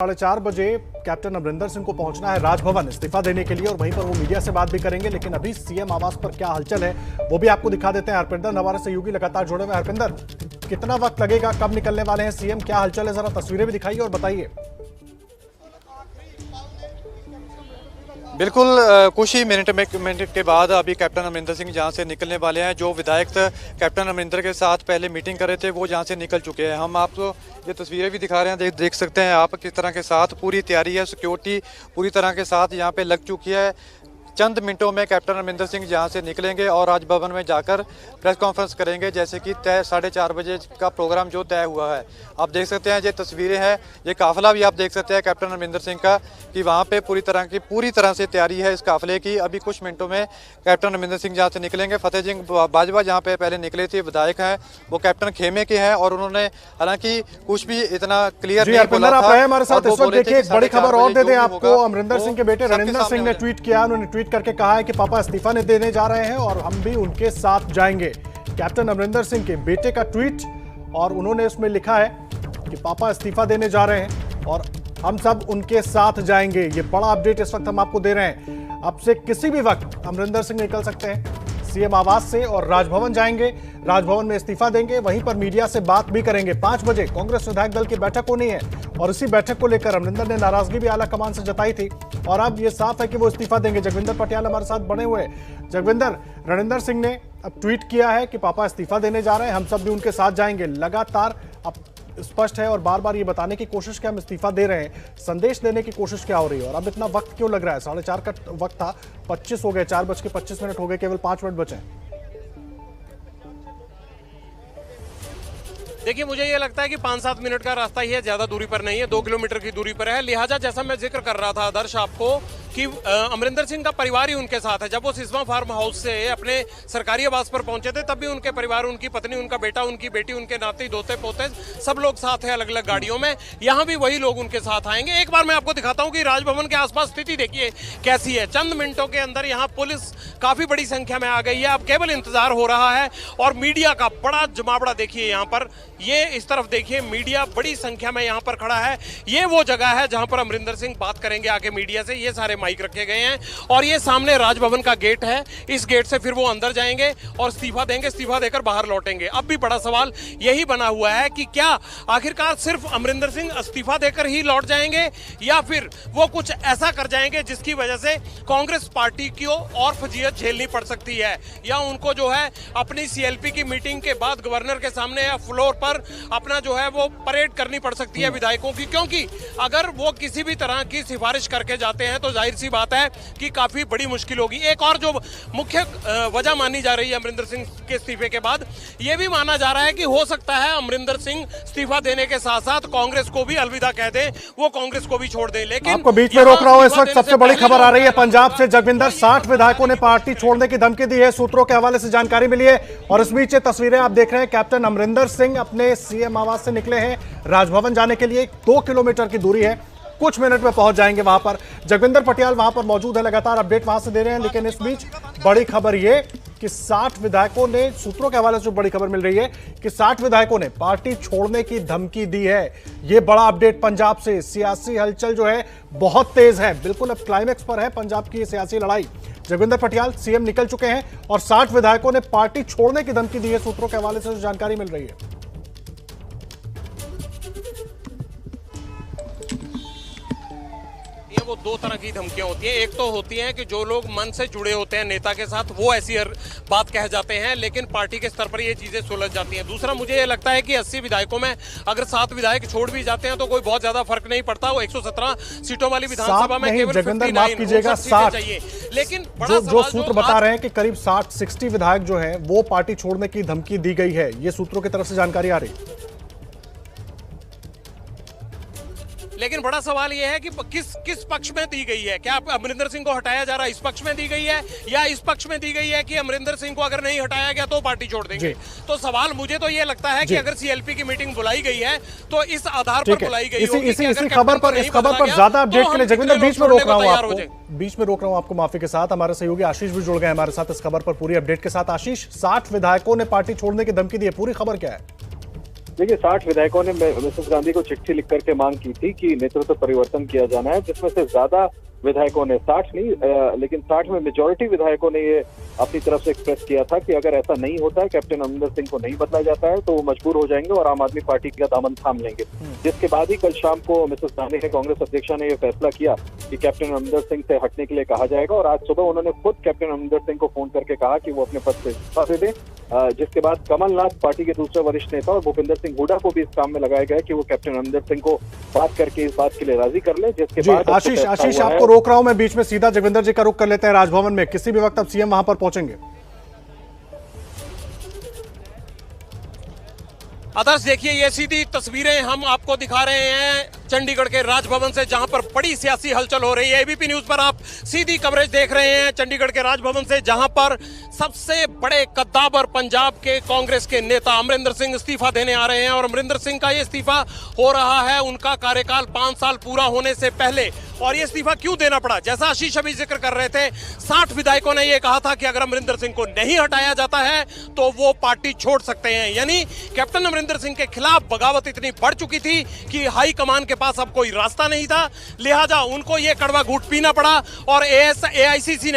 4:30 बजे कैप्टन अमरिंदर सिंह को पहुंचना है राजभवन इस्तीफा देने के लिए और वहीं पर वो मीडिया से बात भी करेंगे। लेकिन अभी सीएम आवास पर क्या हलचल है वो भी आपको दिखा देते हैं। हरपिंदर हमारे सहयोगी लगातार जुड़े हुए। हरपिंदर, कितना वक्त लगेगा, कब निकलने वाले हैं सीएम, क्या हलचल है, जरा तस्वीरें भी दिखाइए और बताइए। बिल्कुल कुछ ही मिनट के बाद अभी कैप्टन अमरिंदर सिंह जहां से निकलने वाले हैं। जो विधायक कैप्टन अमरिंदर के साथ पहले मीटिंग कर रहे थे वो जहां से निकल चुके हैं। हम आपको ये तस्वीरें भी दिखा रहे हैं, देख सकते हैं आप किस तरह के साथ पूरी तैयारी है, सिक्योरिटी पूरी तरह के साथ यहाँ पे लग चुकी है। चंद मिनटों में कैप्टन अमरिंदर सिंह जहां से निकलेंगे और राजभवन में जाकर प्रेस कॉन्फ्रेंस करेंगे, जैसे कि 4:30 बजे का प्रोग्राम जो तय हुआ है। आप देख सकते हैं ये तस्वीरें हैं, ये काफिला भी आप देख सकते हैं कैप्टन अमरिंदर सिंह का कि वहां पे पूरी तरह से तैयारी है इस काफिले की। अभी कुछ मिनटों में कैप्टन अमरिंदर सिंह जहाँ से निकलेंगे। फतेह सिंह बाजवा जहाँ पे पहले निकले थे विधायक हैं, वो कैप्टन खेमे के हैं और उन्होंने हालांकि कुछ भी इतना क्लियर नहीं बोला था। हमारे साथ इस वक्त देखिए एक बड़ी खबर और दे दें आपको। अमरिंदर सिंह के बेटे रणेंद्र सिंह ने ट्वीट किया, उन्होंने ट्वीट करके कहा है कि पापा इस्तीफा देने जा रहे हैं और हम भी उनके साथ जाएंगे। कैप्टन अमरिंदर सिंह के बेटे का ट्वीट और उन्होंने उसमें लिखा है कि पापा इस्तीफा देने जा रहे हैं और हम सब उनके साथ जाएंगे। ये बड़ा अपडेट इस वक्त हम आपको दे रहे हैं। अब से किसी भी वक्त अमरिंदर सिंह निकल सकते हैं सीएम आवास से और राजभवन जाएंगे, राजभवन में इस्तीफा देंगे, वहीं पर मीडिया से बात भी करेंगे। 5 बजे कांग्रेस विधायक दल की बैठक होनी है और इसी बैठक को लेकर अमरिंदर ने नाराजगी भी आला कमान से जताई थी और अब ये साफ है कि वो इस्तीफा देंगे। जगविंदर पटियाल हमारे साथ बने हुए हैं। जगविंदर, रणेंद्र सिंह ने अब ट्वीट किया है कि पापा इस्तीफा देने जा रहे हैं, हम सब भी उनके साथ जाएंगे। लगातार अब स्पष्ट है और बार बार ये बताने की कोशिश कि हम इस्तीफा दे रहे हैं, संदेश देने की कोशिश क्या हो रही है और अब इतना वक्त क्यों लग रहा है? 4:30 का वक्त था, 25 हो गए, 4:25 हो गए, केवल 5 मिनट बचे। देखिए, मुझे ये लगता है कि 5-7 मिनट का रास्ता ही है, ज्यादा दूरी पर नहीं है, 2 किलोमीटर की दूरी पर है। लिहाजा जैसा मैं जिक्र कर रहा था आदर्श आपको कि अमरिंदर सिंह का परिवार ही उनके साथ है। जब वो सिस्वा फार्म हाउस से अपने सरकारी आवास पर पहुंचे थे तब भी उनके परिवार, उनकी पत्नी, उनका बेटा, उनकी बेटी, उनके नाती दोते पोते सब लोग साथ हैं अलग अलग गाड़ियों में। यहाँ भी वही लोग उनके साथ आएंगे। एक बार मैं आपको दिखाता हूँ कि राजभवन के आसपास स्थिति देखिए कैसी है। चंद मिनटों के अंदर यहाँ पुलिस काफी बड़ी संख्या में आ गई है। अब केवल इंतजार हो रहा है और मीडिया का बड़ा जमावड़ा देखिए यहाँ पर। ये इस तरफ देखिए, मीडिया बड़ी संख्या में यहाँ पर खड़ा है। ये वो जगह है जहाँ पर अमरिंदर सिंह बात करेंगे आके मीडिया से। ये सारे माइक रखे गए हैं और ये सामने राजभवन का गेट है। इस गेट से फिर वो अंदर जाएंगे और इस्तीफा देंगे, इस्तीफा देकर बाहर लौटेंगे। अब भी बड़ा सवाल यही बना हुआ है कि क्या आखिरकार सिर्फ अमरिंदर सिंह इस्तीफा देकर ही लौट जाएंगे या फिर वो कुछ ऐसा कर जाएंगे जिसकी वजह से कांग्रेस पार्टी को और फजीयत झेलनी पड़ सकती है, या उनको जो है अपनी सीएलपी की मीटिंग के बाद गवर्नर के सामने या फ्लोर पर अपना जो है वो परेड करनी पड़ सकती है विधायकों की। क्योंकि अगर वो किसी भी तरह की सिफारिश करके जाते हैं तो जाहिर सी बात है कि काफी बड़ी मुश्किल होगी। एक और जो मुख्य वजह मानी जा रही है अमरिंदर सिंह के इस्तीफे के बाद, ये भी माना जा रहा है कि हो सकता है अमरिंदर सिंह इस्तीफा देने के साथ साथ कांग्रेस को भी अलविदा कह दें, वो कांग्रेस को भी छोड़ दें। लेकिन आपको बीच में रोक रहा हूं, इस वक्त सबसे बड़ी खबर आ रही है पंजाब से। जगविंदर, 60 विधायकों ने पार्टी छोड़ने की धमकी दी है, सूत्रों के हवाले से जानकारी मिली है और इस बीच तस्वीरें आप देख रहे हैं। कैप्टन अमरिंदर सिंह अपने सीएम आवास से निकले हैं राजभवन जाने के लिए। 2 किलोमीटर की दूरी है, कुछ मिनट में पहुंच जाएंगे वहां पर। जगविंदर पटियाल वहां पर मौजूद है, लगातार अपडेट वहां से दे रहे हैं। लेकिन इस बीच बड़ी खबर ये कि 60 विधायकों ने, सूत्रों के हवाले से बड़ी खबर मिल रही है कि 60 विधायकों ने पार्टी छोड़ने की धमकी दी है। यह बड़ा अपडेट पंजाब से। सियासी हलचल जो है बहुत तेज है, बिल्कुल अब क्लाइमेक्स पर है पंजाब की सियासी लड़ाई। जगविंदर पटियाल सीएम निकल चुके हैं और 60 विधायकों ने पार्टी छोड़ने की धमकी दी है, सूत्रों के हवाले से जो जानकारी मिल रही है। वो 2 तरह की धमकियां होती हैं। एक तो होती है कि जो लोग मन से जुड़े होते हैं नेता के साथ, वो ऐसी बात कह जाते हैं, लेकिन पार्टी के स्तर पर ये चीजें सुलझ जाती हैं। दूसरा, मुझे ये लगता है कि 80 विधायकों में अगर 7 विधायक छोड़ भी जाते हैं तो कोई बहुत ज्यादा फर्क नहीं पड़ता। वो 117 सीटों वाली विधानसभा में केवल 59 चाहिए। लेकिन जो सूत्र बता रहे हैं कि करीब 60 विधायक जो है वो पार्टी छोड़ने की धमकी दी गई है, ये सूत्रों की तरफ से जानकारी आ रही है। लेकिन बड़ा सवाल यह है कि किस पक्ष में दी गई है। क्या अमरिंदर सिंह को हटाया जा रहा है, इस पक्ष में दी गई है, या इस पक्ष में दी गई है कि अमरिंदर सिंह को अगर नहीं हटाया गया तो पार्टी छोड़ देंगे? तो सवाल मुझे तो ये लगता है कि अगर सीएलपी की मीटिंग बुलाई गई है तो इस आधार पर बुलाई गई होगी। इस खबर पर ज्यादा अपडेट के लिए जगविंदर बीच में रोक रहा हूं आपको माफी के साथ। हमारे सहयोगी आशीष भी जुड़ गए हमारे साथ इस खबर पर पूरी अपडेट के साथ। आशीष, 60 विधायकों ने पार्टी छोड़ने की धमकी दी है, पूरी खबर क्या है? देखिए 60 विधायकों ने मिसेस गांधी को चिट्ठी लिख करके मांग की थी कि नेतृत्व परिवर्तन किया जाना है, जिसमें से ज्यादा विधायकों ने 60 नहीं लेकिन 60 में मेजॉरिटी विधायकों ने ये अपनी तरफ से एक्सप्रेस किया था कि अगर ऐसा नहीं होता है, कैप्टन अमरिंदर सिंह को नहीं बदला जाता है, तो वो मजबूर हो जाएंगे और आम आदमी पार्टी का दामन थाम लेंगे। जिसके बाद ही कल शाम को मिसेस गांधी ने, कांग्रेस अध्यक्षा ने यह फैसला किया कि कैप्टन अमरिंदर सिंह से हटने के लिए कहा जाएगा और आज सुबह उन्होंने खुद कैप्टन अमरिंदर सिंह को फोन करके कहा कि वो अपने पद से इस्तीफा दे दें। जिसके बाद कमलनाथ, पार्टी के दूसरे वरिष्ठ नेता, और भूपिंदर सिंह हुड्डा को भी इस काम में लगाया गया कि वो कैप्टन अमरिंदर सिंह को बात करके इस बात के लिए राजी कर ले। जिसके बाद आशीष आपको रोक रहा हूं मैं बीच में, सीधा जगविंदर जी का रुख कर लेते हैं राजभवन में। किसी भी वक्त अब सीएम वहां पर पहुंचेंगे। आदर्श देखिए, ये सीधी तस्वीरें हम आपको दिखा रहे हैं चंडीगढ़ के राजभवन से, जहां पर बड़ी सियासी हलचल हो रही है। एबीपी न्यूज पर आप सीधी कवरेज देख रहे हैं चंडीगढ़ के राजभवन से, जहां पर सबसे बड़े कद्दावर पंजाब के कांग्रेस के नेता अमरिंदर सिंह इस्तीफा देने आ रहे हैं। और अमरिंदर सिंह का ये इस्तीफा हो रहा है उनका कार्यकाल 5 साल पूरा होने से पहले। और ये इस्तीफा क्यों देना पड़ा, जैसा आशीष अभी जिक्र कर रहे थे, 60 विधायकों ने यह कहा था कि अगर अमरिंदर सिंह को नहीं हटाया जाता है तो वो पार्टी छोड़ सकते हैं। यानी कैप्टन अमरिंदर सिंह के खिलाफ बगावत इतनी बढ़ चुकी थी कि हाई कमान के पास अब कोई रास्ता नहीं था, लिहाजा उनको यह कड़वा घूंट पीना पड़ा। और एआईसीसी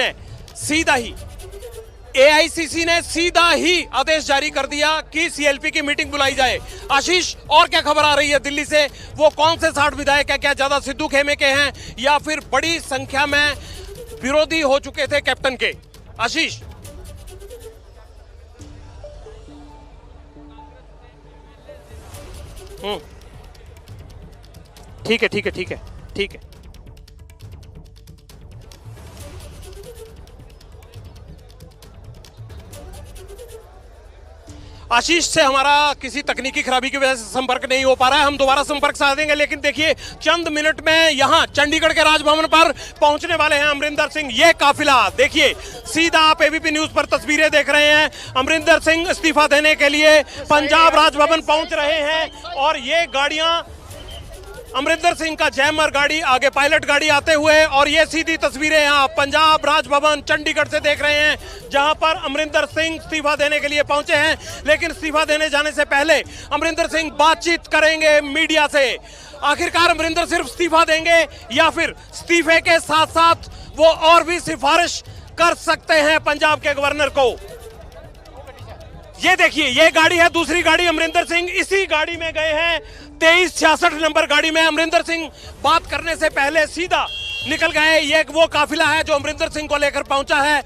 ने सीधा ही आदेश जारी कर दिया कि सीएलपी की मीटिंग बुलाई जाए। आशीष, और क्या खबर आ रही है दिल्ली से? वो कौन से 60 विधायक है? क्या ज्यादा सिद्धू खेमे के हैं या फिर बड़ी संख्या में विरोधी हो चुके थे कैप्टन के? आशीष, ठीक है। आशीष से हमारा किसी तकनीकी खराबी की वजह से संपर्क नहीं हो पा रहा है, हम दोबारा संपर्क साधेंगे। लेकिन देखिए, चंद मिनट में यहां चंडीगढ़ के राजभवन पर पहुंचने वाले हैं अमरिंदर सिंह। ये काफिला देखिए, सीधा आप एबीपी न्यूज पर तस्वीरें देख रहे हैं। अमरिंदर सिंह इस्तीफा देने के लिए पंजाब राजभवन पहुंच रहे हैं और ये गाड़ियां, अमरिंदर सिंह का जैमर गाड़ी, आगे पायलट गाड़ी आते हुए, और ये सीधी तस्वीरें यहां पंजाब राजभवन चंडीगढ़ से देख रहे हैं, जहां पर अमरिंदर सिंह इस्तीफा देने के लिए पहुंचे हैं। लेकिन इस्तीफा देने जाने से पहले अमरिंदर सिंह बातचीत करेंगे मीडिया से। आखिरकार अमरिंदर सिर्फ इस्तीफा देंगे या फिर इस्तीफे के साथ साथ वो और भी सिफारिश कर सकते हैं पंजाब के गवर्नर को? ये देखिए, ये गाड़ी है दूसरी गाड़ी, अमरिंदर सिंह इसी गाड़ी में गए हैं। 2366 नंबर गाड़ी में अमरिंदर सिंह बात करने से पहले सीधा निकल गए। ये वो काफिला है जो अमरिंदर सिंह को लेकर पहुंचा है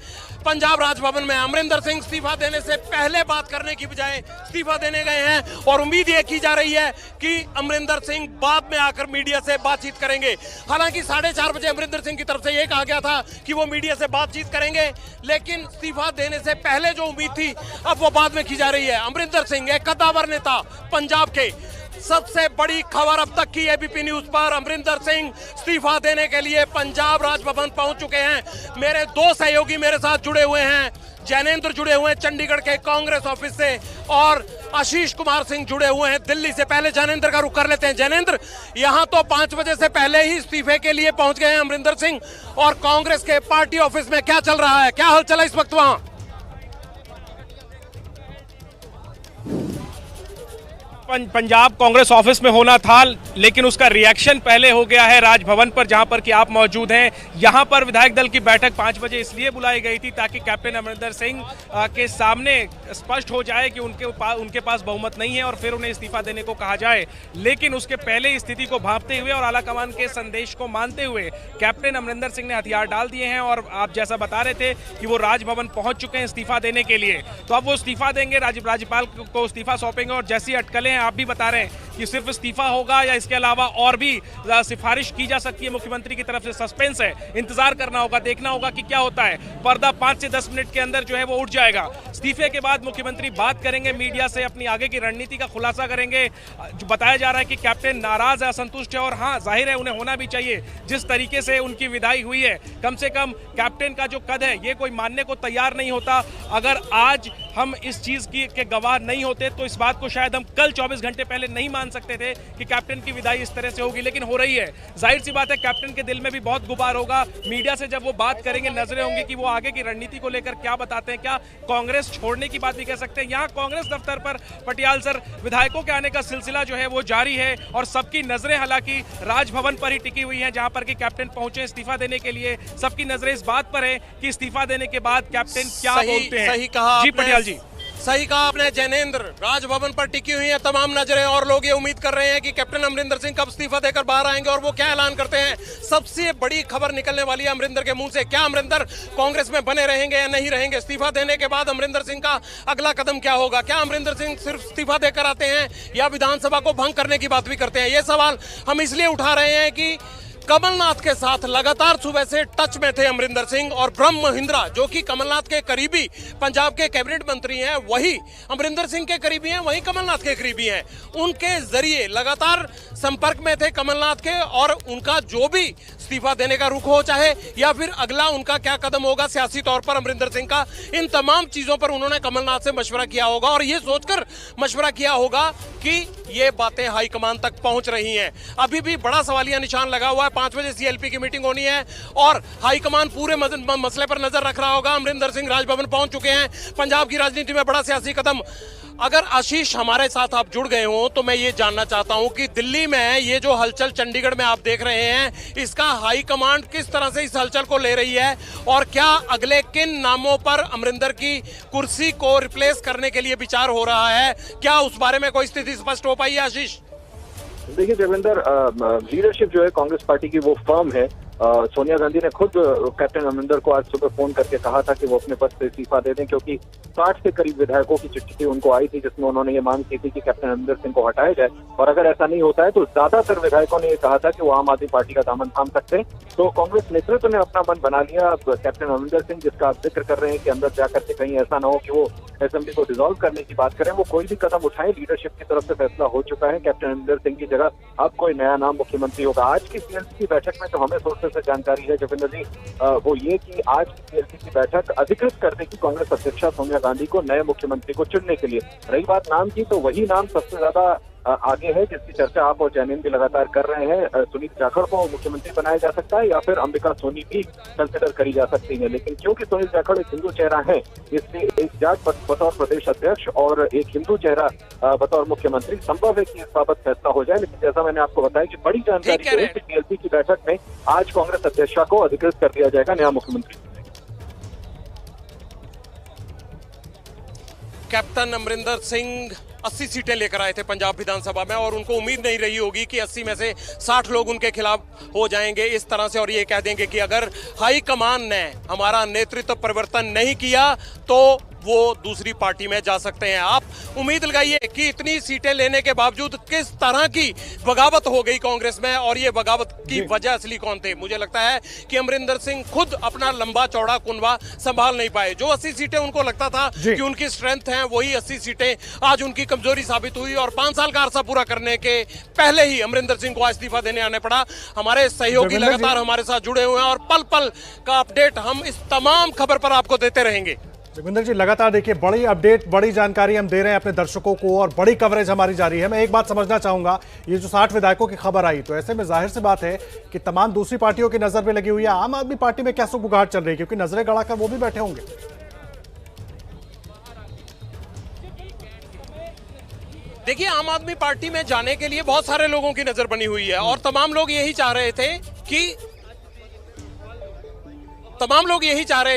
पंजाब राजभवन में। अमरिंदर सिंह इस्तीफा देने से पहले बात करने की बजाय इस्तीफा देने गए हैं और उम्मीद ये की जा रही है कि अमरिंदर सिंह बाद में आकर मीडिया से बातचीत करेंगे। हालांकि 4:30 बजे अमरिंदर सिंह की तरफ से यह कहा गया था कि वो मीडिया से बातचीत करेंगे, लेकिन इस्तीफा देने से पहले जो उम्मीद थी अब वो बाद में की जा रही है। अमरिंदर सिंह एक कद्दावर नेता पंजाब के, सबसे बड़ी खबर अब तक की एबीपी न्यूज पर, अमरिंदर सिंह इस्तीफा देने के लिए पंजाब राजभवन पहुंच चुके हैं। मेरे 2 सहयोगी मेरे साथ जुड़े हुए हैं, जैनेंद्र जुड़े हुए हैं चंडीगढ़ के कांग्रेस ऑफिस से और आशीष कुमार सिंह जुड़े हुए हैं दिल्ली से। पहले जैनेंद्र का रुख कर लेते हैं। जैनेंद्र, यहां तो 5 बजे से पहले ही इस्तीफे के लिए पहुंच गए हैं अमरिंदर सिंह, और कांग्रेस के पार्टी ऑफिस में क्या चल रहा है, क्या हलचल है इस वक्त वहां? पंजाब कांग्रेस ऑफिस में होना था, लेकिन उसका रिएक्शन पहले हो गया है राजभवन पर, जहां पर कि आप मौजूद हैं। यहां पर विधायक दल की बैठक 5 बजे इसलिए बुलाई गई थी ताकि कैप्टन अमरिंदर सिंह के सामने स्पष्ट हो जाए कि उनके पास बहुमत नहीं है और फिर उन्हें इस्तीफा देने को कहा जाए। लेकिन उसके पहले स्थिति को भांपते हुए और आलाकमान के संदेश को मानते हुए कैप्टन अमरिंदर सिंह ने हथियार डाल दिए हैं और आप जैसा बता रहे थे कि वो राजभवन पहुंच चुके हैं इस्तीफा देने के लिए। तो अब वो इस्तीफा देंगे, राज्यपाल को इस्तीफा सौंपेंगे और जैसी अटकलें आप भी बता रहे हैं कि सिर्फ इस्तीफा होगा या इसके अलावा और भी सिफारिश की जा सकती है मुख्यमंत्री की तरफ से। सस्पेंस है, इंतजार करना होगा, देखना होगा कि क्या होता है। पर्दा 5 से 10 मिनट के अंदर जो है वो उठ जाएगा। इस्तीफे के बाद मुख्यमंत्री बात करेंगे मीडिया से, अपनी आगे की रणनीति का खुलासा करेंगे। जो बताया जा रहा है कि कैप्टन नाराज है, असंतुष्ट है, और हाँ जाहिर है उन्हें होना भी चाहिए। जिस तरीके से उनकी विदाई हुई है, कम से कम कैप्टन का जो कद है ये कोई मानने को तैयार नहीं होता। अगर आज हम इस चीज के गवाह नहीं होते तो इस बात को शायद हम कल 24 घंटे पहले नहीं मान सकते थे कि कैप्टन की विदाई इस तरह से होगी, लेकिन हो रही है। जाहिर सी बात है कैप्टन के दिल में भी बहुत गुबार होगा। मीडिया से जब वो बात करेंगे, नजरें होंगी कि वो आगे की रणनीति को लेकर क्या बताते हैं, क्या कांग्रेस कांग्रेस छोड़ने की बात भी कह सकते हैं। यहाँ कांग्रेस दफ्तर पर पटियाल सर विधायकों के आने का सिलसिला जो है वो जारी है और सबकी नजरें हालांकि राजभवन पर ही टिकी हुई हैं, जहां पर कि कैप्टन पहुंचे इस्तीफा देने के लिए। सबकी नजरें इस बात पर है कि इस्तीफा देने के बाद कैप्टन क्या बोलते हैं। सही कहा जी पटियाल जी, सही कहा आपने जैनेंद्र। राजभवन पर टिकी हुई है तमाम नजरें और लोग ये उम्मीद कर रहे हैं कि कैप्टन अमरिंदर सिंह कब इस्तीफा देकर बाहर आएंगे और वो क्या ऐलान करते हैं। सबसे बड़ी खबर निकलने वाली है अमरिंदर के मुंह से। क्या अमरिंदर कांग्रेस में बने रहेंगे या नहीं रहेंगे? इस्तीफा देने के बाद अमरिंदर सिंह का अगला कदम क्या होगा? क्या अमरिंदर सिंह सिर्फ इस्तीफा देकर आते हैं या विधानसभा को भंग करने की बात भी करते हैं? ये सवाल हम इसलिए उठा रहे हैं कि कमलनाथ के साथ लगातार सुबह से टच में थे अमरिंदर सिंह, और ब्रह्म महिंद्रा जो कि कमलनाथ के करीबी पंजाब के कैबिनेट मंत्री हैं, वही अमरिंदर सिंह के करीबी हैं, वही कमलनाथ के करीबी हैं। उनके जरिए लगातार संपर्क में थे कमलनाथ के, और उनका जो भी इस्तीफा देने का रुख हो चाहे या फिर अगला उनका क्या कदम होगा सियासी तौर पर अमरिंदर सिंह का, इन तमाम चीजों पर उन्होंने कमलनाथ से मशवरा किया होगा और ये सोचकर मशवरा किया होगा कि ये बातें हाईकमान तक पहुंच रही हैं। अभी भी बड़ा सवालिया निशान लगा हुआ है। 5 बजे सीएलपी की मीटिंग होनी है और हाईकमान पूरे मसले पर नजर रख रहा होगा। अमरिंदर सिंह राजभवन पहुंच चुके हैं। पंजाब की राजनीति में बड़ा सियासी कदम। अगर आशीष हमारे साथ आप जुड़ गए हो तो मैं ये जानना चाहता हूं कि दिल्ली में ये जो हलचल चंडीगढ़ में आप देख रहे हैं, इसका हाई कमांड किस तरह से इस हलचल को ले रही है और क्या अगले किन नामों पर अमरिंदर की कुर्सी को रिप्लेस करने के लिए विचार हो रहा है? क्या उस बारे में कोई स्थिति स्पष्ट हो पाई है आशीष? देखिए देवेंद्र, लीडरशिप जो है कांग्रेस पार्टी की वो फर्म है। सोनिया गांधी ने खुद कैप्टन अमरिंदर को आज सुबह फोन करके कहा था कि वो अपने पद से इस्तीफा दे दें, क्योंकि 60 के करीब विधायकों की चिट्ठी उनको आई थी जिसमें उन्होंने ये मांग की थी कि कैप्टन अमरिंदर सिंह को हटाया जाए। और अगर ऐसा नहीं होता है तो ज्यादातर विधायकों ने ये कहा था कि वो आम आदमी पार्टी का दामन थाम सकते हैं। तो कांग्रेस नेतृत्व ने अपना मन बना लिया। कैप्टन अमरिंदर सिंह, जिसका आप जिक्र कर रहे हैं कि अंदर जाकर के कहीं ऐसा ना हो कि वो असेंबली को डिसॉल्व करने की बात करें, वो कोई भी कदम उठाए, लीडरशिप की तरफ से फैसला हो चुका है। कैप्टन अमरिंदर सिंह की जगह अब कोई नया नाम मुख्यमंत्री होगा। आज की सीएलपी की बैठक में जो हमें सोर्सेज से जानकारी है जगविंदर जी, वो ये कि आज की सीएलपी की बैठक अधिकृत करने की कांग्रेस अध्यक्षा सोनिया गांधी को नए मुख्यमंत्री को चुनने के लिए। रही बात नाम की, तो वही नाम सबसे ज्यादा आगे है जिसकी चर्चा आप और जैनेंद्र भी लगातार कर रहे हैं। सुनील जाखड़ को मुख्यमंत्री बनाया जा सकता है या फिर अंबिका सोनी भी कंसिडर करी जा सकती है, लेकिन क्योंकि सुनील जाखड़ एक हिंदू चेहरा है, इसलिए एक जाट बतौर प्रदेश अध्यक्ष और एक हिंदू चेहरा बतौर मुख्यमंत्री संभव है कि इस बाबत फैसला हो जाए। लेकिन जैसा मैंने आपको बताया कि बड़ी जानकारी है कि सीएलपी की बैठक में आज कांग्रेस अध्यक्षा को अधिकृत कर दिया जाएगा नया मुख्यमंत्री। कैप्टन अमरिंदर सिंह 80 सीटें लेकर आए थे पंजाब विधानसभा में और उनको उम्मीद नहीं रही होगी कि 80 में से 60 लोग उनके खिलाफ हो जाएंगे इस तरह से, और ये कह देंगे कि अगर हाईकमान ने हमारा नेतृत्व परिवर्तन नहीं किया तो वो दूसरी पार्टी में जा सकते हैं। आप उम्मीद लगाइए कि इतनी सीटें लेने के बावजूद किस तरह की बगावत हो गई कांग्रेस में, और ये बगावत की वजह असली कौन थे? मुझे लगता है कि अमरिंदर सिंह खुद अपना लंबा चौड़ा कुनबा संभाल नहीं पाए। जो 80 सीटें उनको लगता था कि उनकी स्ट्रेंथ है, वही 80 सीटें आज उनकी कमजोरी साबित हुई और 5 साल का अरसा पूरा करने के पहले ही अमरिंदर सिंह को इस्तीफा देने आने पड़ा। हमारे सहयोगी लगातार हमारे साथ जुड़े हुए हैं और पल पल का अपडेट हम इस तमाम खबर पर आपको देते रहेंगे। जगविंदर जी, लगातार देखिए बड़ी अपडेट, बड़ी जानकारी हम दे रहे हैं अपने दर्शकों को और बड़ी कवरेज हमारी जारी है। मैं एक बात समझना चाहूंगा, ये जो 60 विधायकों की खबर आई, तो ऐसे में जाहिर सी बात है कि तमाम दूसरी पार्टियों की नजर में लगी हुई है। आम आदमी पार्टी में क्या सुगबुगाहट चल रही है, क्योंकि नजरें गड़ाकर वो भी बैठे होंगे। देखिए, आम आदमी पार्टी में जाने के लिए बहुत सारे लोगों की नजर बनी हुई है और तमाम लोग यही चाह रहे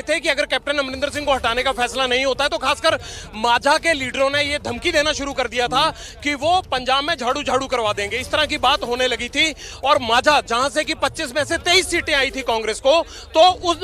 थे कि अगर कैप्टन अमरिंदर सिंह को हटाने का फैसला नहीं होता है तो खासकर माझा के लीडरों ने ये धमकी देना शुरू कर दिया था कि वो पंजाब में झाड़ू झाड़ू करवा देंगे। इस तरह की बात होने लगी थी और माझा, जहां से कि 25 में से 23 सीटें आई थी कांग्रेस को, तो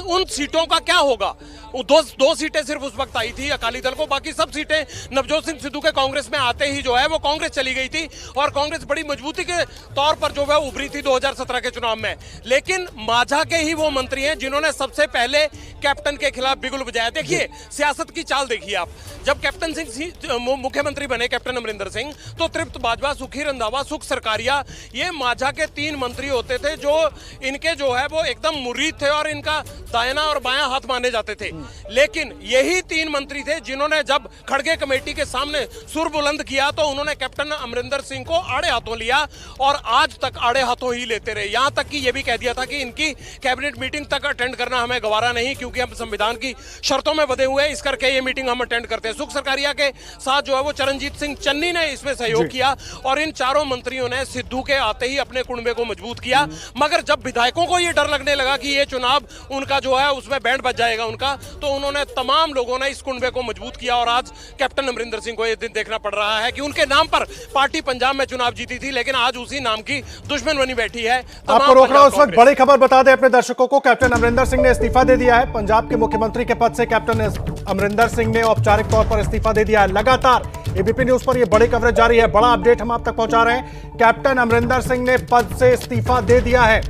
उन सीटों का क्या होगा? दो सीटें सिर्फ उस वक्त आई थी अकाली दल को, बाकी सब सीटें नवजोत सिंह सिद्धू के कांग्रेस में आते ही जो है वो कांग्रेस चली गई थी और कांग्रेस बड़ी मजबूती के तौर पर जो है उभरी थी 2017 के चुनाव में। लेकिन माझा के ही वो मंत्री हैं जिन्होंने सबसे पहले कैप्टन के खिलाफ बिगुल बजाया। देखिए सियासत की चाल देखिए आप, जब कैप्टन सिंह मुख्यमंत्री बने कैप्टन अमरिंदर सिंह, तो तृप्त बाजवा, सुखी रंधावा, सुख सरकारिया, ये माझा के 3 मंत्री होते थे जो इनके जो है वो एकदम मुरीद थे और इनका दायां और बायां हाथ माने जाते थे। लेकिन यही 3 मंत्री थे जिन्होंने जब खड़गे कमेटी के सामने सुर बुलंद किया तो उन्होंने कैप्टन अमरिंदर सिंह को आड़े हाथों लिया और आज तक आड़े हाथों ही लेते रहे। यहां तक कि यह भी कह दिया था कि इनकी कैबिनेट मीटिंग तक अटेंड करना हमें समय गवारा नहीं, क्योंकि हम संविधान की शर्तों में बंधे हुए हैं, इस करके ये मीटिंग हम अटेंड करते हैं। सुख सरकारिया के साथ जो है वो चरणजीत सिंह चन्नी ने इसमें सहयोग किया और इन चारों मंत्रियों ने सिद्धू के आते ही अपने कुनबे को मजबूत किया। मगर जब विधायकों को ये डर लगने लगा कि ये चुनाव उनका जो है उसमें बैंड बज जाएगा उनका, तो उन्होंने तमाम लोगों ने इस कुनबे को मजबूत किया और आज कैप्टन अमरिंदर सिंह को ये दिन देखना पड़ रहा है कि उनके नाम पर पार्टी पंजाब में चुनाव जीती थी, लेकिन आज उसी नाम की दुश्मन बनी बैठी है। आपको रोक रहा हूं, उस वक्त बड़ी खबर बता दें अपने दर्शकों को, कैप्टन अमरिंदर सिंह ने इस्तीफा दे दिया है। पंजाब के मुख्यमंत्री के पद से कैप्टन अमरिंदर सिंह ने औपचारिक तौर पर इस्तीफा दे दिया है। लगातार एबीपी न्यूज पर यह बड़ी कवरेज जारी है, बड़ा अपडेट हम आप तक पहुंचा रहे हैं। कैप्टन अमरिंदर सिंह ने पद से इस्तीफा दे दिया है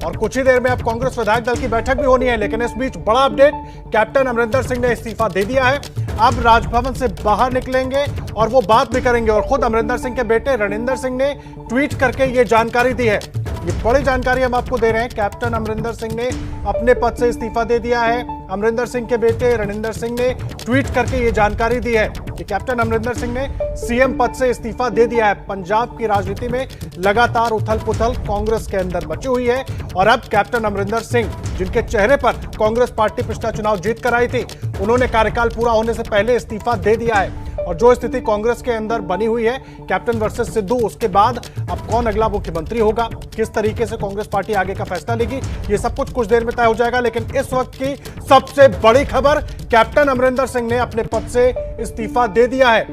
और कुछ ही देर में अब कांग्रेस विधायक दल की बैठक भी होनी है, लेकिन इस बीच बड़ा अपडेट, कैप्टन अमरिंदर सिंह ने इस्तीफा दे दिया है। अब राजभवन से बाहर निकलेंगे और वो बात भी करेंगे और खुद अमरिंदर सिंह के बेटे रणिंदर सिंह ने ट्वीट करके ये जानकारी दी है। ये बड़ी जानकारी हम आपको दे रहे हैं, कैप्टन अमरिंदर सिंह ने अपने पद से इस्तीफा दे दिया है। अमरिंदर सिंह के बेटे रणिंदर सिंह ने ट्वीट करके ये जानकारी दी है कि कैप्टन अमरिंदर सिंह ने सीएम पद से इस्तीफा दे दिया है। पंजाब की राजनीति में लगातार उथल पुथल कांग्रेस के अंदर मची हुई है और अब कैप्टन अमरिंदर सिंह, जिनके चेहरे पर कांग्रेस पार्टी पिछला चुनाव जीत कर आई थी, उन्होंने कार्यकाल पूरा होने से पहले इस्तीफा दे दिया है। और जो स्थिति कांग्रेस के अंदर बनी हुई है, कैप्टन वर्सेस सिद्धू, उसके बाद अब कौन अगला मुख्यमंत्री होगा, किस तरीके से कांग्रेस पार्टी आगे का फैसला लेगी, ये सब कुछ देर में तय हो जाएगा। लेकिन इस वक्त की सबसे बड़ी खबर, कैप्टन अमरिंदर सिंह ने अपने पद से इस्तीफा दे दिया है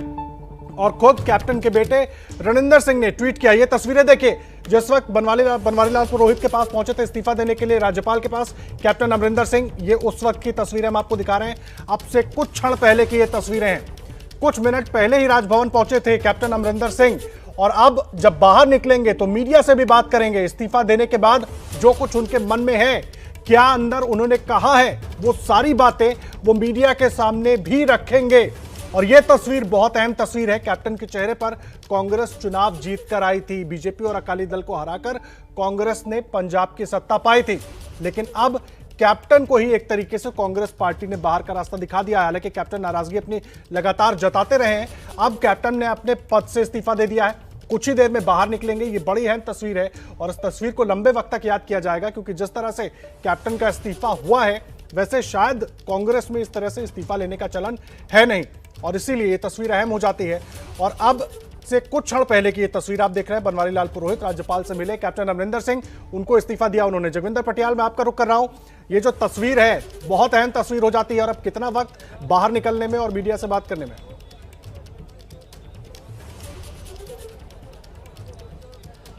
और खुद कैप्टन के बेटे रणिंदर सिंह ने ट्वीट किया। ये तस्वीरें देखिए, जिस वक्त बनवारीलाल पुरोहित के पास पहुंचे थे इस्तीफा देने के लिए, राज्यपाल के पास कैप्टन अमरिंदर सिंह, ये उस वक्त की तस्वीरें हम आपको दिखा रहे हैं। अब से कुछ क्षण पहले की ये तस्वीरें हैं, कुछ मिनट पहले ही राजभवन पहुंचे थे कैप्टन अमरिंदर सिंह और अब जब बाहर निकलेंगे तो मीडिया से भी बात करेंगे। इस्तीफा देने के बाद जो कुछ उनके मन में है, क्या अंदर उन्होंने कहा है, वो सारी बातें वो मीडिया के सामने भी रखेंगे। और यह तस्वीर बहुत अहम तस्वीर है, कैप्टन के चेहरे पर कांग्रेस चुनाव जीत कर आई थी, बीजेपी और अकाली दल को हराकर कांग्रेस ने पंजाब की सत्ता पाई थी, लेकिन अब कैप्टन को ही एक तरीके से कांग्रेस पार्टी ने बाहर का रास्ता दिखा दिया। हालांकि कैप्टन नाराजगी अपनी लगातार जताते रहे हैं, अब कैप्टन ने अपने पद से इस्तीफा दे दिया है, कुछ ही देर में बाहर निकलेंगे। ये बड़ी अहम तस्वीर है और इस तस्वीर को लंबे वक्त तक याद किया जाएगा, क्योंकि जिस तरह से कैप्टन का इस्तीफा हुआ है, वैसे शायद कांग्रेस में इस तरह से इस्तीफा लेने का चलन है नहीं और इसीलिए ये तस्वीर अहम हो जाती है। और अब से कुछ क्षण पहले की ये तस्वीर आप देख रहे हैं, बनवारीलाल पुरोहित राज्यपाल से मिले कैप्टन अमरिंदर सिंह, उनको इस्तीफा दिया उन्होंने। जगविंदर पटियाल, मैं आपका रुख कर रहा हूं, ये जो तस्वीर है बहुत अहम तस्वीर हो जाती है और अब कितना वक्त बाहर निकलने में और मीडिया से बात करने में?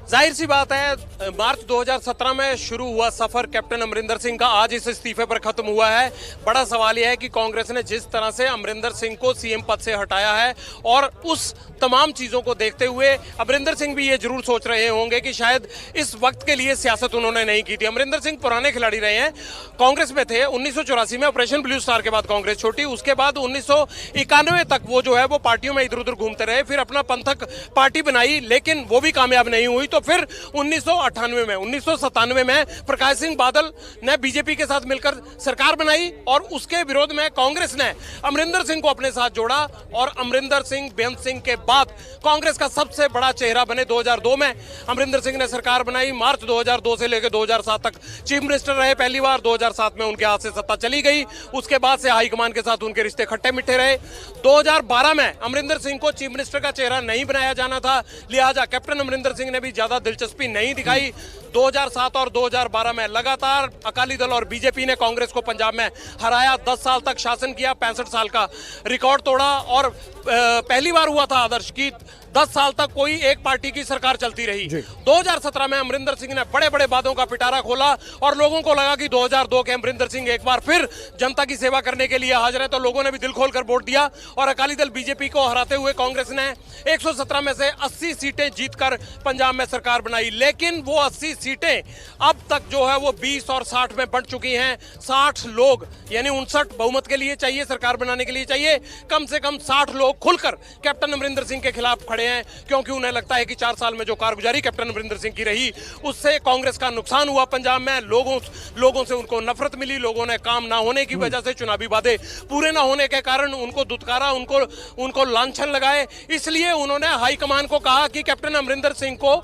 जाहिर सी बात है, मार्च 2017 में शुरू हुआ सफर कैप्टन अमरिंदर सिंह का आज इस इस्तीफे पर खत्म हुआ है। बड़ा सवाल यह है कि कांग्रेस ने जिस तरह से अमरिंदर सिंह को सीएम पद से हटाया है और उस तमाम चीजों को देखते हुए अमरिंदर सिंह भी ये जरूर सोच रहे होंगे कि शायद इस वक्त के लिए सियासत उन्होंने नहीं की थी। अमरिंदर सिंह पुराने खिलाड़ी रहे हैं, कांग्रेस में थे, 1984 में ऑपरेशन ब्लू स्टार के बाद कांग्रेस छोड़ी, उसके बाद 1991 तक वो जो है वो पार्टियों में इधर उधर घूमते रहे, फिर अपना पंथक पार्टी बनाई, लेकिन वो भी कामयाब नहीं हुई। तो फिर 1997 में प्रकाश सिंह बादल ने बीजेपी के साथ मिलकर सरकार बनाई और उसके विरोध में कांग्रेस ने अमरिंदर सिंह को अपने साथ जोड़ा और अमरिंदर सिंह बेअंत सिंह के बाद कांग्रेस का सबसे बड़ा चेहरा बने। 2002 में अमरिंदर सिंह ने सरकार बनाई, मार्च 2002 से लेकर 2007 तक चीफ मिनिस्टर रहे पहली बार, 2007 में उनके हाथ से सत्ता चली गई, उसके बाद से हाईकमान के साथ उनके रिश्ते खट्टे मिट्टे रहे। 2012 में अमरिंदर सिंह को चीफ मिनिस्टर का चेहरा नहीं बनाया जाना था, लिहाजा कैप्टन अमरिंदर सिंह ने भी ज्यादा दिलचस्पी नहीं दिखाई। 2007 और 2012 में लगातार अकाली दल और बीजेपी ने कांग्रेस को पंजाब में हराया, 10 साल तक शासन किया, 65 साल का रिकॉर्ड तोड़ा और पहली बार हुआ था आदर्श की 10 साल तक कोई एक पार्टी की सरकार चलती रही। 2017 में अमरिंदर सिंह ने बड़े बड़े वादों का पिटारा खोला और लोगों को लगा कि 2002 के अमरिंदर सिंह एक बार फिर जनता की सेवा करने के लिए हाजिर है, तो लोगों ने भी दिल खोलकर वोट दिया और अकाली दल बीजेपी को हराते हुए कांग्रेस ने 117 में से 80 सीटें जीतकर पंजाब में सरकार बनाई। लेकिन वो 80 सीटें अब तक जो है वो 20 और 60 में बंट चुकी हैं। 60 लोग यानी 59 बहुमत के लिए चाहिए, सरकार बनाने के लिए चाहिए, कम से कम 60 लोग खुलकर कैप्टन अमरिंदर सिंह के खिलाफ खड़े हैं, क्योंकि उन्हें लगता है कि 4 साल में जो कारगुजारी कैप्टन अमरिंदर सिंह की रही उससे कांग्रेस का नुकसान हुआ पंजाब में, लोगों से उनको नफरत मिली, लोगों ने काम ना होने की वजह से, चुनावी वादे पूरे ना होने के कारण उनको दुत्कारा, उनको लांछन लगाए। इसलिए उन्होंने हाईकमान को कहा कि कैप्टन अमरिंदर सिंह को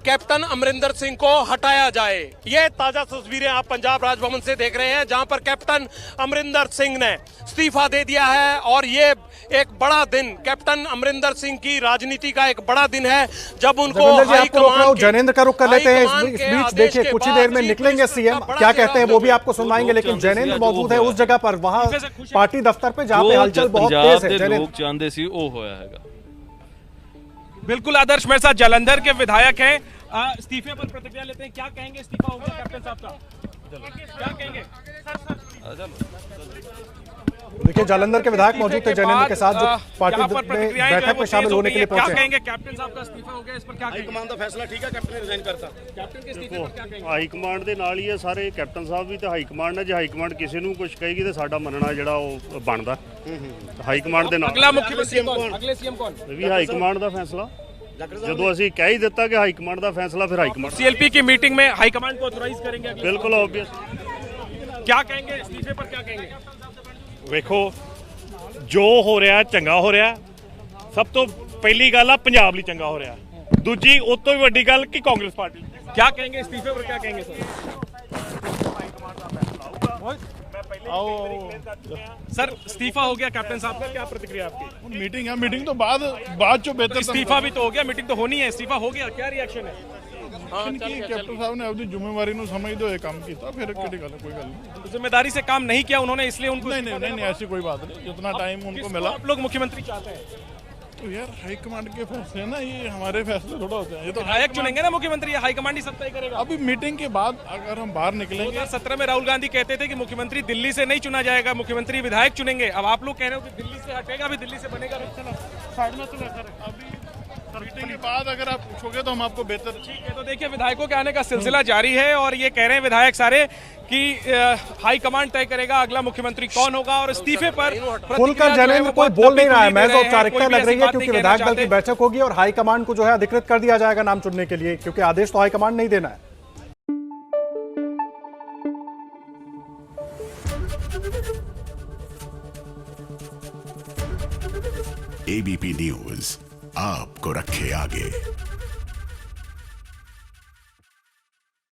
कैप्टन अमरिंदर सिंह को हटाया जाए। ये ताजा तस्वीरें आप पंजाब राजभवन से देख रहे हैं, जहां पर कैप्टन अमरिंदर सिंह ने इस्तीफा दे दिया है। और ये एक बड़ा दिन, कैप्टन अमरिंदर सिंह की राजनीति का एक बड़ा दिन है, जब उनको जैनेंद्र का रुख कर लेते हैं। इस बीच देखिए कुछ ही देर में निकलेंगे सीएम, क्या कहते हैं वो भी आपको सुनवाएंगे, लेकिन जैनेंद्र मौजूद है उस जगह पर, वहां पार्टी दफ्तर पे जहां पे हलचल बहुत तेज है। लोग चाहते सी ओ होया हैगा। बिल्कुल आदर्श मेरे साथ जालंधर के विधायक हैं, इस्तीफे पर प्रतिक्रिया लेते हैं। क्या कहेंगे, इस्तीफा हो गया कैप्टन साहब का, क्या कहेंगे? देखिए जालंधर के विधायक मौजूद थे जैनेंद्र के साथ, जो पार्टी में बैठक में शामिल होने के लिए पहुंचे। क्या कहेंगे, कैप्टन साहब का इस्तीफा हो गया, इस पर क्या कहेंगे? हाईकमान ਦਾ ਫੈਸਲਾ ਠੀਕ ਹੈ, ਕੈਪਟਨ ਨੇ ਰਿਜ਼ਾਈਨ ਕਰਤਾ। कैप्टन के इस्तीफे पर क्या कहेंगे? ਹਾਈਕਮਾਂਡ ਦੇ ਨਾਲ ਹੀ ਹੈ ਸਾਰੇ, ਕੈਪਟਨ ਸਾਹਿਬ ਵੀ ਤੇ ਹਾਈਕਮਾਂਡ ਨੇ। ਜੇ ਹਾਈਕਮਾਂਡ ਕਿਸੇ ਨੂੰ ਕੁਝ ਕਹੇਗੀ ਤੇ ਸਾਡਾ ਮੰਨਣਾ ਜਿਹੜਾ ਉਹ ਬਣਦਾ ਹਾਈਕਮਾਂਡ ਦੇ ਨਾਲ। अगला मुख्यमंत्री कौन, अगले सीएम कौन? ਇਹ ਵੀ ਹਾਈਕਮਾਂਡ ਦਾ ਫੈਸਲਾ। ਜਦੋਂ ਅਸੀਂ ਕਹਿ ਹੀ ਦਿੱਤਾ ਕਿ ਹਾਈਕਮਾਂਡ ਦਾ ਫੈਸਲਾ, ਫਿਰ ਹਾਈਕਮਾਂਡ सीएलपी की मीटिंग में हाईकमांड को ऑथराइज करेंगे अगले? ਬਿਲਕੁਲ ਆਬਵੀਅਸ। क्या कहेंगे, इस्तीफे पर क्या कहेंगे? ਵੇਖੋ ਜੋ ਹੋ ਰਿਹਾ ਚੰਗਾ ਹੋ ਰਿਹਾ। ਸਭ ਤੋਂ ਪਹਿਲੀ ਗੱਲ ਆ ਪੰਜਾਬ ਲਈ ਚੰਗਾ ਹੋ ਰਿਹਾ। ਦੂਜੀ ਉਸ ਤੋਂ ਵੀ ਵੱਡੀ ਗੱਲ ਕਿ ਕਾਂਗਰਸ ਪਾਰਟੀ। क्या कहेंगे, इस्तीफे पर क्या कहेंगे सर? सर इस्तीफा हो गया कैप्टन साहब का, क्या प्रतिक्रिया आपकी? मीटिंग है, मीटिंग तो बाद जो बेहतर इस्तीफा भी तो हो गया, मीटिंग तो होनी है, इस्तीफा हो गया, क्या रिएक्शन है? कैप्टन साहब ने अपनी जिम्मेवारी ਨੂੰ ਸਮਝਦੇ ਹੋਏ ਕੰਮ ਕੀਤਾ, ਫਿਰ ਕਿਹੜੀ ਗੱਲ ਹੈ, कोई गल नहीं। जिम्मेदारी से काम नहीं किया उन्होंने, इसलिए उनको नहीं ऐसी कोई बात नहीं। जितना टाइम उनको मिला, आप लोग मुख्यमंत्री चाहते हैं तो यार हाईकमांड के फैसले ना, ये हमारे फैसले थोड़ा होते हैं। ये तो विधायक चुनेंगे ना मुख्यमंत्री, या हाईकमांड ही सब तय करेगा? अभी मीटिंग के बाद अगर हम बाहर निकलेंगे। 2017 में राहुल गांधी कहते थे कि मुख्यमंत्री दिल्ली से नहीं चुना जाएगा, मुख्यमंत्री विधायक चुनेंगे। अब आप लोग कह रहे हो कि दिल्ली से हटेगा भी, दिल्ली से बनेगा भी। चलो साइड में चलो सर, अभी मीटिंग के बाद अगर आप पूछोगे तो हम आपको बेहतर। ठीक है, तो देखिए विधायकों के आने का सिलसिला जारी है, और ये कह रहे हैं विधायक सारे कि हाईकमांड तय करेगा अगला मुख्यमंत्री कौन होगा। और इस्तीफे पर खुलकर जैनेंद्र कोई बोल नहीं रहा है, महज औपचारिकता लग रही है, क्योंकि विधायक दल की बैठक होगी और हाईकमांड को जो है अधिकृत कर दिया जाएगा नाम चुनने के लिए, क्योंकि आदेश तो हाईकमांड नहीं देना है। एबीपी न्यूज आपको रखे आगे।